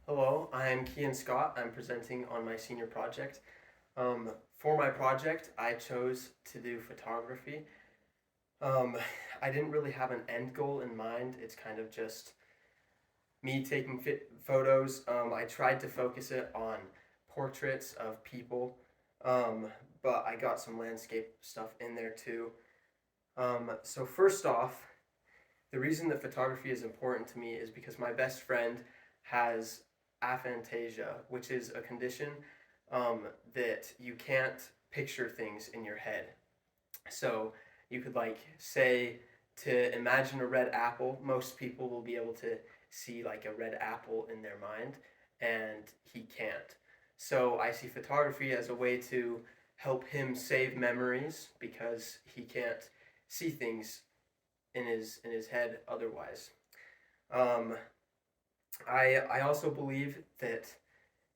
Hello, I'm Kian Scott. I'm presenting on my senior project. For my project, I chose to do photography. Um, I didn't really have an end goal in mind. It's kind of just me taking photos. I tried to focus it on portraits of people, um, but I got some landscape stuff in there too. So, first off, the reason that photography is important to me is because my best friend has aphantasia, which is a condition um, that you can't picture things in your head. So you could say to imagine a red apple. Most people will be able to see like a red apple in their mind, and he can't. So I see photography as a way to help him save memories because he can't see things in his head otherwise. Um, I also believe that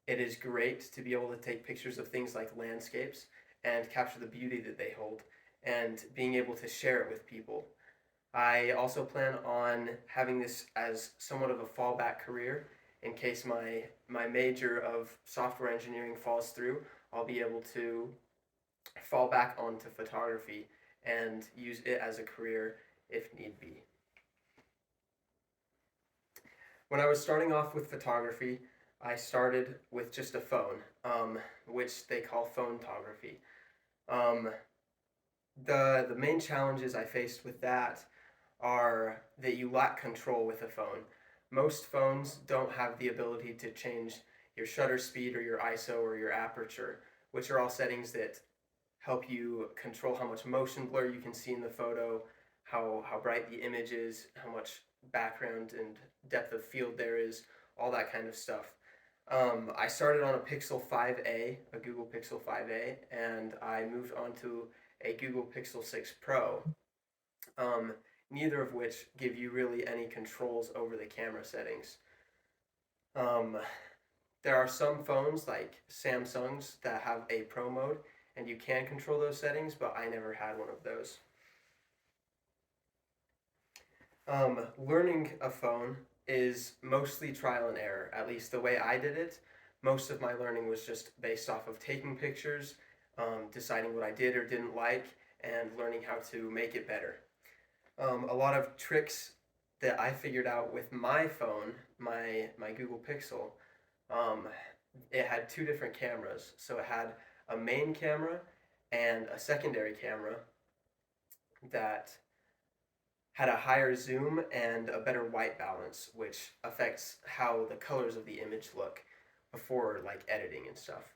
it is great to be able to take pictures of things like landscapes and capture the beauty that they hold and being able to share it with people. I also plan on having this as somewhat of a fallback career in case my major of software engineering falls through. I'll be able to fall back onto photography and use it as a career if need be. When I was starting off with photography, I started with just a phone, which they call photography. Um, the main challenges I faced with that are that you lack control with a phone. Most phones don't have the ability to change your shutter speed or your ISO or your aperture, which are all settings that help you control how much motion blur you can see in the photo, how bright the image is, how much background and depth of field there is, all that kind of stuff. I started on a Pixel 5a, a Google Pixel 5a, and I moved on to a Google Pixel 6 Pro, um, neither of which give you really any controls over the camera settings. Um, there are some phones like Samsung's that have a Pro mode, and you can control those settings, but I never had one of those. Learning a phone is mostly trial and error, at least the way I did it. Most of my learning was just based off of taking pictures, deciding what I did or didn't like, and learning how to make it better. A lot of tricks that I figured out with my phone, my Google Pixel, um, it had two different cameras. So it had a main camera and a secondary camera that had a higher zoom and a better white balance, which affects how the colors of the image look before like editing and stuff.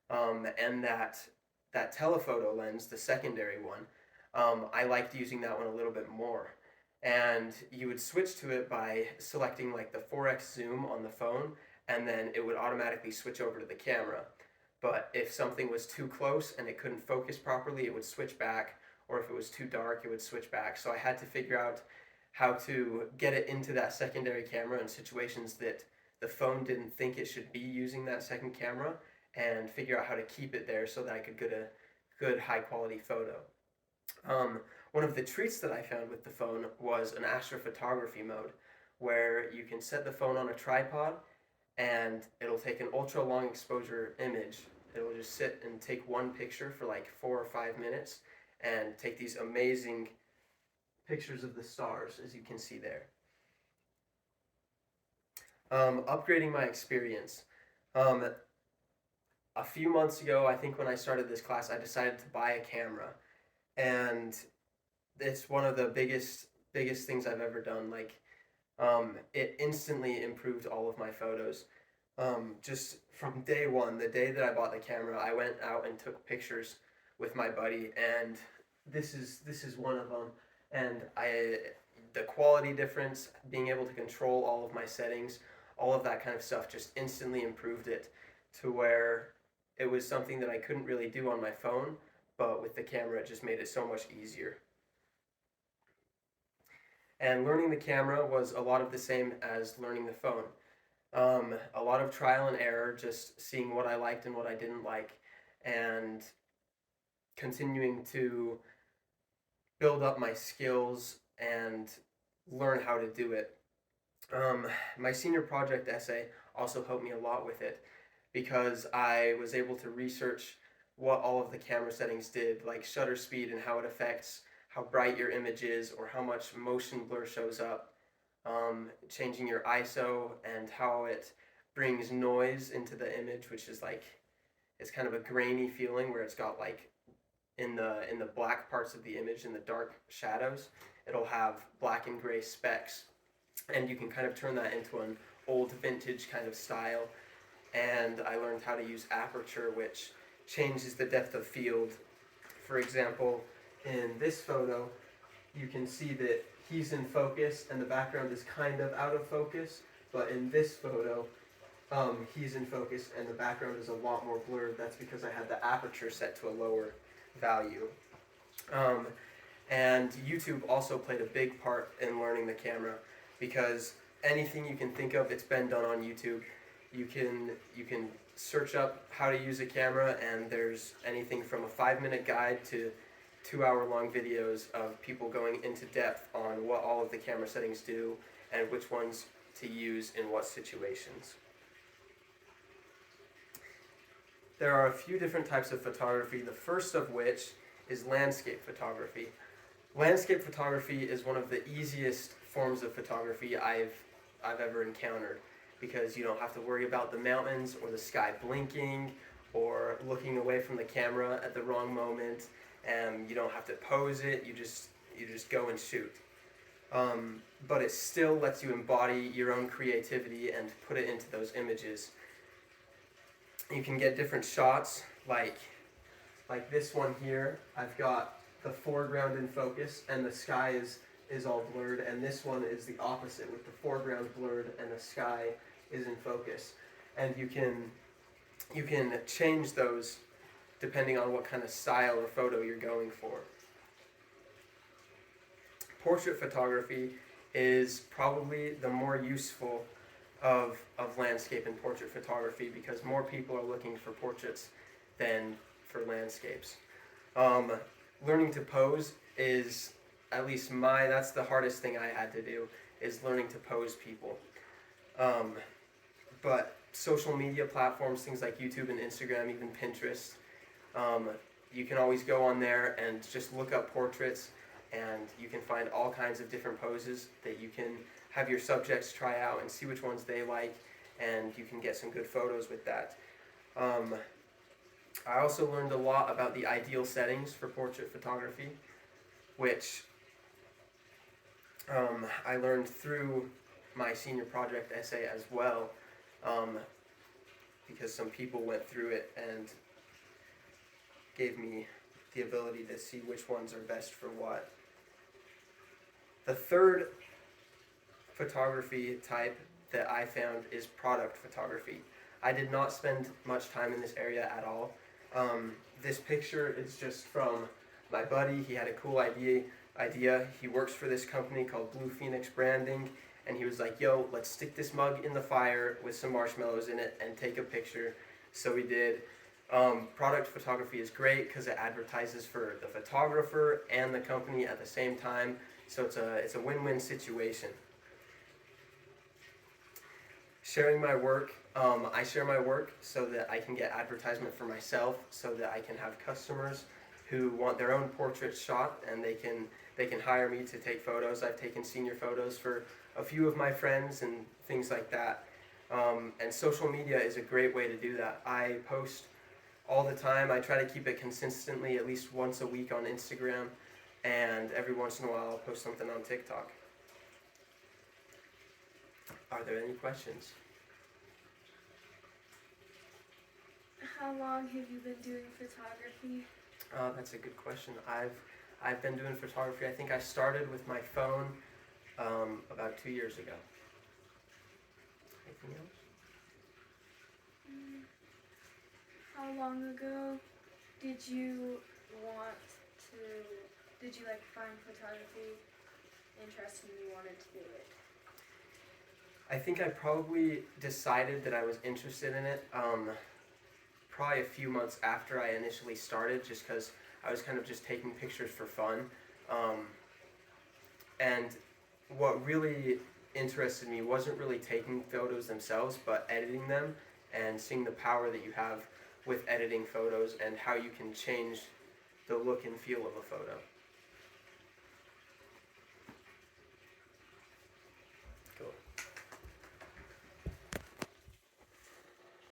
And that telephoto lens, the secondary one, I liked using that one a little bit more. And you would switch to it by selecting like the 4x zoom on the phone, and then it would automatically switch over to the camera. But if something was too close and it couldn't focus properly, it would switch back, or if it was too dark, it would switch back. So I had to figure out how to get it into that secondary camera in situations that the phone didn't think it should be using that second camera, and figure out how to keep it there so that I could get a good high quality photo. Um, One of the treats that I found with the phone was an astrophotography mode where you can set the phone on a tripod and it'll take an ultra long exposure image. It'll just sit and take one picture for like 4 or 5 minutes and take these amazing pictures of the stars, as you can see there. Upgrading my experience. Um, a few months ago, I think when I started this class, I decided to buy a camera, and it's one of the biggest things I've ever done. It instantly improved all of my photos. Just from day one, the day that I bought the camera, I went out and took pictures with my buddy, and this is one of them. And the quality difference, being able to control all of my settings, all of that kind of stuff, just instantly improved it to where it was something that I couldn't really do on my phone, but with the camera, it just made it so much easier. And learning the camera was a lot of the same as learning the phone. A lot of trial and error, just seeing what I liked and what I didn't like, and continuing to build up my skills and learn how to do it. Um, my senior project essay also helped me a lot with it because I was able to research what all of the camera settings did, like shutter speed and how it affects how bright your image is or how much motion blur shows up, changing your ISO and how it brings noise into the image, which is like it's kind of a grainy feeling where it's got like in the black parts of the image in the dark shadows, it'll have black and gray specks, and you can kind of turn that into an old vintage kind of style. And I learned how to use aperture, which changes the depth of field. For example, in this photo, you can see that he's in focus and the background is kind of out of focus. But in this photo, he's in focus and the background is a lot more blurred. That's because I had the aperture set to a lower value. Um, and YouTube also played a big part in learning the camera because anything you can think of, it's been done on YouTube. You can search up how to use a camera, and there's anything from a 5-minute guide to 2-hour long videos of people going into depth on what all of the camera settings do and which ones to use in what situations. There are a few different types of photography, the first of which is landscape photography. Landscape photography is one of the easiest forms of photography I've ever encountered because you don't have to worry about the mountains or the sky blinking or looking away from the camera at the wrong moment, and you don't have to pose it, you just go and shoot. But it still lets you embody your own creativity and put it into those images. You can get different shots like this one here. I've got the foreground in focus and the sky is all blurred, and this one is the opposite with the foreground blurred and the sky is in focus. And you can change those depending on what kind of style or photo you're going for. Portrait photography is probably the more useful of landscape and portrait photography because more people are looking for portraits than for landscapes. Learning to pose is, at least that's the hardest thing I had to do, is learning to pose people. But social media platforms, things like YouTube and Instagram, even Pinterest, you can always go on there and just look up portraits, and you can find all kinds of different poses that you can have your subjects try out and see which ones they like, and you can get some good photos with that. I also learned a lot about the ideal settings for portrait photography, which I learned through my senior project essay as well, because some people went through it and gave me the ability to see which ones are best for what. The third photography type that I found is product photography. I did not spend much time in this area at all. This picture is just from my buddy. He had a cool idea. He works for this company called Blue Phoenix Branding, and he was like, yo, let's stick this mug in the fire with some marshmallows in it and take a picture. So we did. Product photography is great because it advertises for the photographer and the company at the same time, so it's a win-win situation. Sharing my work, I share my work so that I can get advertisement for myself, so that I can have customers who want their own portraits shot, and they can hire me to take photos. I've taken senior photos for a few of my friends and things like that. And social media is a great way to do that. I post all the time. I try to keep it consistently, at least once a week on Instagram, and every once in a while I'll post something on TikTok. Are there any questions? How long have you been doing photography? That's a good question. I've been doing photography. I think I started with my phone about 2 years ago. Anything else? How long ago did you find photography interesting and you wanted to do it? I think I probably decided that I was interested in it probably a few months after I initially started, just because I was kind of just taking pictures for fun. And what really interested me wasn't really taking photos themselves, but editing them and seeing the power that you have with editing photos and how you can change the look and feel of a photo.